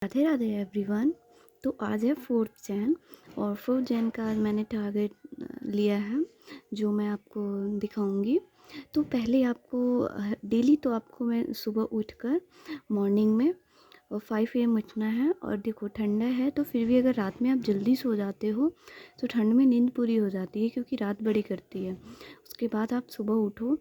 Radhe Radhe everyone. तो आज है 4th जैन और 4th जैन का आज मैंने टारगेट लिया है जो मैं आपको दिखाऊंगी। तो पहले आपको डेली तो आपको मैं सुबह उठकर मॉर्निंग में 5 AM उठना है। और देखो ठंडा है तो फिर भी अगर रात में आप जल्दी सो जाते हो तो ठंड में नींद पूरी हो जाती है क्योंकि रात बड़ी करती है। उसके बाद आप सुबह उठो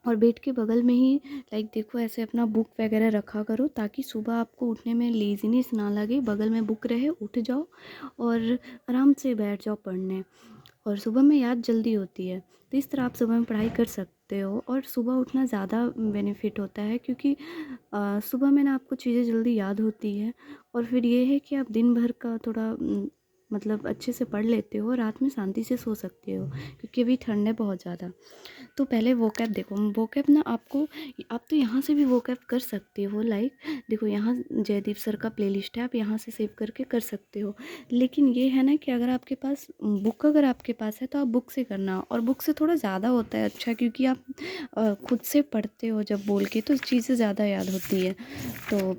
और बेड के बगल में ही देखो ऐसे अपना बुक वगैरह रखा करो ताकि सुबह आपको उठने में लेज़ीनेस ना लगे। बगल में बुक रहे, उठ जाओ और आराम से बैठ जाओ पढ़ने। और सुबह में याद जल्दी होती है तो इस तरह आप सुबह में पढ़ाई कर सकते हो। और सुबह उठना ज़्यादा बेनिफिट होता है क्योंकि सुबह में ना आपको चीज़ें जल्दी याद होती है। और फिर ये है कि आप दिन भर का थोड़ा मतलब अच्छे से पढ़ लेते हो, रात में शांति से सो सकते हो क्योंकि अभी ठंड है बहुत ज़्यादा। तो पहले वोकैब देखो, वोकैब ना आपको आप तो यहाँ से भी वोकैब कर सकते हो। देखो यहाँ जयदीप सर का प्लेलिस्ट है, आप यहाँ से सेव करके कर सकते हो। लेकिन ये है ना कि अगर आपके पास बुक अगर आपके पास है तो आप बुक से करना। और बुक से थोड़ा ज़्यादा होता है अच्छा क्योंकि आप खुद से पढ़ते हो जब बोल के तो चीज़ें ज़्यादा याद होती है। तो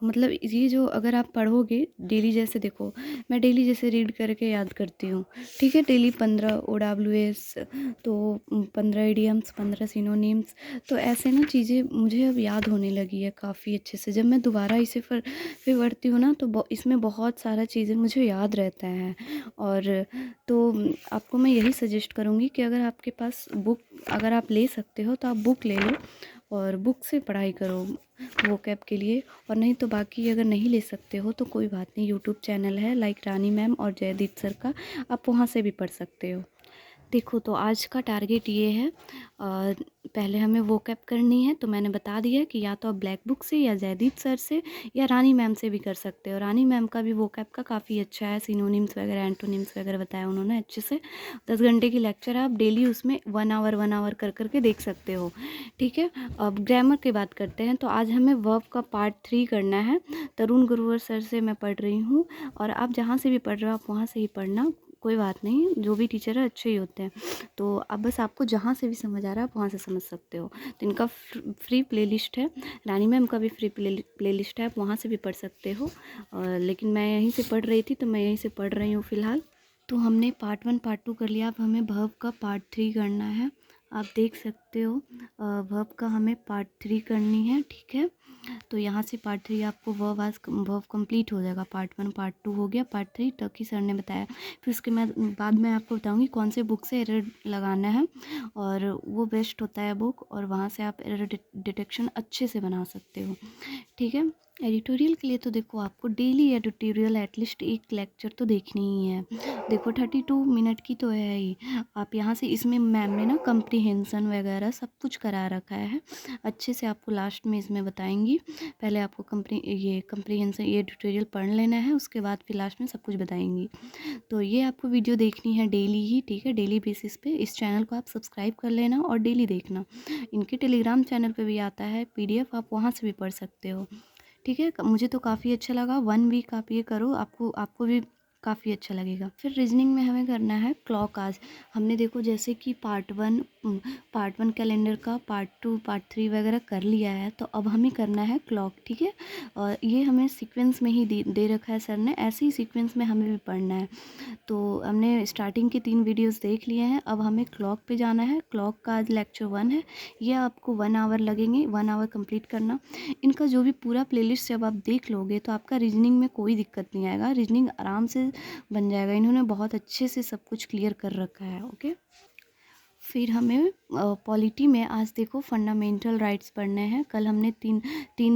मतलब ये जो अगर आप पढ़ोगे डेली, जैसे देखो मैं डेली जैसे रीड करके याद करती हूँ, ठीक है। डेली 15 OWS, तो 15 इडियम्स, 15 सिनोनिम्स। तो ऐसे ना चीज़ें मुझे अब याद होने लगी है काफ़ी अच्छे से। जब मैं दोबारा इसे फिर पढ़ती हूँ ना तो इसमें बहुत सारा चीज़ें मुझे याद रहता है। और तो आपको मैं यही सजेस्ट करूँगी कि अगर आपके पास बुक अगर आप ले सकते हो तो आप बुक ले लो और बुक से पढ़ाई करो वोकैब के लिए। और नहीं तो बाकी अगर नहीं ले सकते हो तो कोई बात नहीं, यूट्यूब चैनल है रानी मैम और जयदीप सर का, आप वहाँ से भी पढ़ सकते हो। देखो तो आज का टारगेट ये है, पहले हमें वोकैब करनी है। तो मैंने बता दिया कि या तो आप ब्लैक बुक से या जयदीप सर से या रानी मैम से भी कर सकते हो। रानी मैम का भी वोकैब का काफ़ी अच्छा है, सिनोनिम्स वगैरह एंटोनिम्स वगैरह बताया उन्होंने अच्छे से। 10 घंटे की लेक्चर है, आप डेली उसमें 1 आवर कर करके देख सकते हो, ठीक है। अब ग्रामर की बात करते हैं। तो आज हमें वर्ब का पार्ट 3 करना है। तरुण गुरुवर सर से मैं पढ़ रही हूँ और आप जहाँ से भी पढ़ रहे हो आप वहाँ से ही पढ़ना, कोई बात नहीं, जो भी टीचर है अच्छे ही होते हैं। तो अब बस आपको जहाँ से भी समझ आ रहा है आप वहाँ से समझ सकते हो। तो इनका फ्री प्लेलिस्ट है, रानी मैम का भी फ्री प्लेलिस्ट है, आप वहाँ से भी पढ़ सकते हो। लेकिन मैं यहीं से पढ़ रही थी तो मैं यहीं से पढ़ रही हूँ फ़िलहाल। तो हमने पार्ट 1 पार्ट 2 कर लिया, अब हमें वर्ब का पार्ट 3 करना है। आप देख सकते हो वर्ब का हमें पार्ट 3 करनी है, ठीक है। तो यहाँ से पार्ट 3 आपको वर्ब कंप्लीट हो जाएगा। पार्ट 1 पार्ट 2 हो गया, पार्ट 3 तक ही सर ने बताया। फिर उसके बाद मैं आपको बताऊँगी कौन से बुक से एरर लगाना है और वो बेस्ट होता है बुक, और वहाँ से आप एरर डिटेक्शन अच्छे से बना सकते हो, ठीक है। एडिटोरियल के लिए तो देखो आपको डेली एडिटोरियल एटलीस्ट एक लेक्चर तो देखनी ही है। देखो 32 मिनट की तो है ही। आप यहाँ से इसमें मैम ने ना कंप्रीहेंशन वगैरह सब कुछ करा रखा है अच्छे से, आपको लास्ट में इसमें बताएंगी। पहले आपको कंप्रीहेंशन ये ट्यूटोरियल पढ़ लेना है, उसके बाद फिर लास्ट में सब कुछ बताएंगी। तो ये आपको वीडियो देखनी है डेली ही, ठीक है, डेली बेसिस पे। इस चैनल को आप सब्सक्राइब कर लेना और डेली देखना। इनके टेलीग्राम चैनल पे भी आता है PDF, आप वहाँ से भी पढ़ सकते हो, ठीक है। मुझे तो काफ़ी अच्छा लगा। 1 वीक आप ये करो, आपको भी काफ़ी अच्छा लगेगा। फिर रीजनिंग में हमें करना है क्लॉक। आज हमने देखो जैसे कि पार्ट 1 कैलेंडर का, पार्ट 2 पार्ट 3 वगैरह कर लिया है, तो अब हमें करना है क्लॉक, ठीक है। और ये हमें सीक्वेंस में ही दे रखा है सर ने, ऐसे ही सीक्वेंस में हमें भी पढ़ना है। तो हमने स्टार्टिंग के 3 वीडियोस देख लिए हैं, अब हमें क्लॉक पे जाना है। क्लॉक का आज लेक्चर 1 है, ये आपको 1 आवर लगेंगे, 1 आवर कंप्लीट करना। इनका जो भी पूरा प्लेलिस्ट जब आप देख लोगे तो आपका रीजनिंग में कोई दिक्कत नहीं आएगा, रीजनिंग आराम से बन जाएगा। इन्होंने बहुत अच्छे से सब कुछ क्लियर कर रखा है, ओके। फिर हमें पॉलिटी में आज देखो फंडामेंटल राइट्स पढ़ने हैं। कल हमने तीन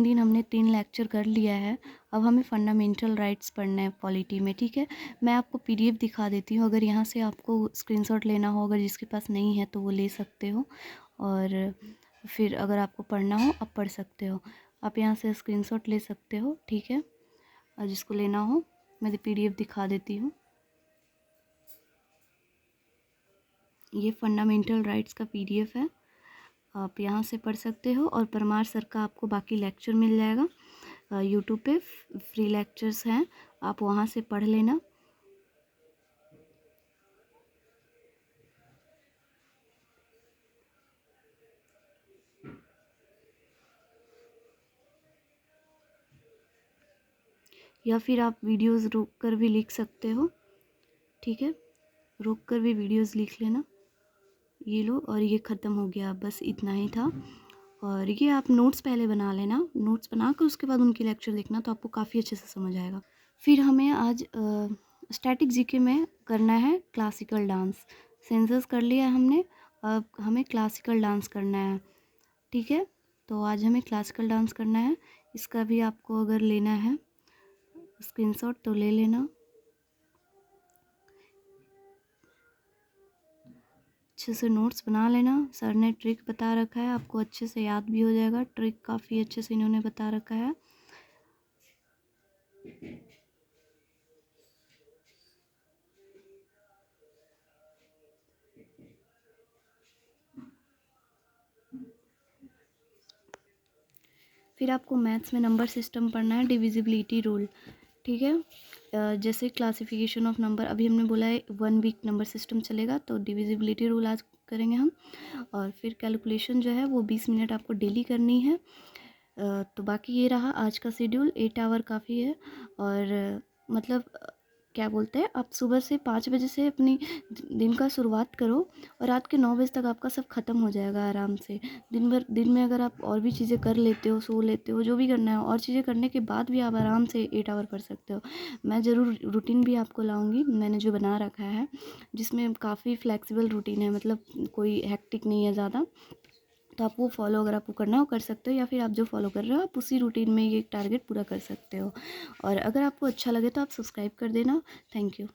दिन हमने 3 लेक्चर कर लिया है, अब हमें फंडामेंटल राइट्स पढ़ना है पॉलिटी में, ठीक है। मैं आपको PDF दिखा देती हूँ, अगर यहाँ से आपको स्क्रीनशॉट लेना हो, अगर जिसके पास नहीं है तो वो ले सकते हो। और फिर अगर आपको पढ़ना हो आप पढ़ सकते हो, आप यहाँ से स्क्रीनशॉट ले सकते हो, ठीक है। और जिसको लेना हो मैं PDF दिखा देती हूँ। ये फंडामेंटल राइट्स का PDF है, आप यहाँ से पढ़ सकते हो। और परमार सर का आपको बाकी लेक्चर मिल जाएगा यूट्यूब पे, फ्री लेक्चर्स हैं, आप वहाँ से पढ़ लेना। या फिर आप वीडियोस रोक कर भी लिख सकते हो, ठीक है, रोक कर भी वीडियोस लिख लेना। ये लो, और ये ख़त्म हो गया, बस इतना ही था। और ये आप नोट्स पहले बना लेना, नोट्स बना कर उसके बाद उनकी लेक्चर देखना, तो आपको काफ़ी अच्छे से समझ आएगा। फिर हमें आज स्टैटिक जीके में करना है क्लासिकल डांस। सेंसस कर लिया हमने, अब हमें क्लासिकल डांस करना है, ठीक है। तो आज हमें क्लासिकल डांस करना है। इसका भी आपको अगर लेना है स्क्रीनशॉट तो ले लेना। अच्छे से नोट्स बना लेना। सर ने ट्रिक बता रखा है, आपको अच्छे से याद भी हो जाएगा। ट्रिक काफ़ी अच्छे से इन्होंने बता रखा है। फिर आपको मैथ्स में नंबर सिस्टम पढ़ना है, डिविजिबिलिटी रूल, ठीक है। जैसे क्लासिफिकेशन ऑफ नंबर, अभी हमने बोला है 1 वीक नंबर सिस्टम चलेगा, तो डिविजिबिलिटी रूल आज करेंगे हम। और फिर कैलकुलेशन जो है वो 20 मिनट आपको डेली करनी है। तो बाकी ये रहा आज का शेड्यूल। 8 आवर काफ़ी है। और मतलब क्या बोलते हैं, आप सुबह से 5 बजे से अपनी दिन का शुरुआत करो, और रात के 9 बजे तक आपका सब ख़त्म हो जाएगा आराम से। दिन में अगर आप और भी चीज़ें कर लेते हो, सो लेते हो, जो भी करना है, और चीज़ें करने के बाद भी आप आराम से 8 आवर पढ़ सकते हो। मैं ज़रूर रूटीन भी आपको लाऊंगी, मैंने जो बना रखा है, जिसमें काफ़ी फ्लेक्सिबल रूटीन है, मतलब कोई हेक्टिक नहीं है ज़्यादा। तो आप वो फॉलो, अगर आपको करना हो कर सकते हो, या फिर आप जो फॉलो कर रहे हो आप उसी रूटीन में ये टारगेट पूरा कर सकते हो। और अगर आपको अच्छा लगे तो आप सब्सक्राइब कर देना। Thank you.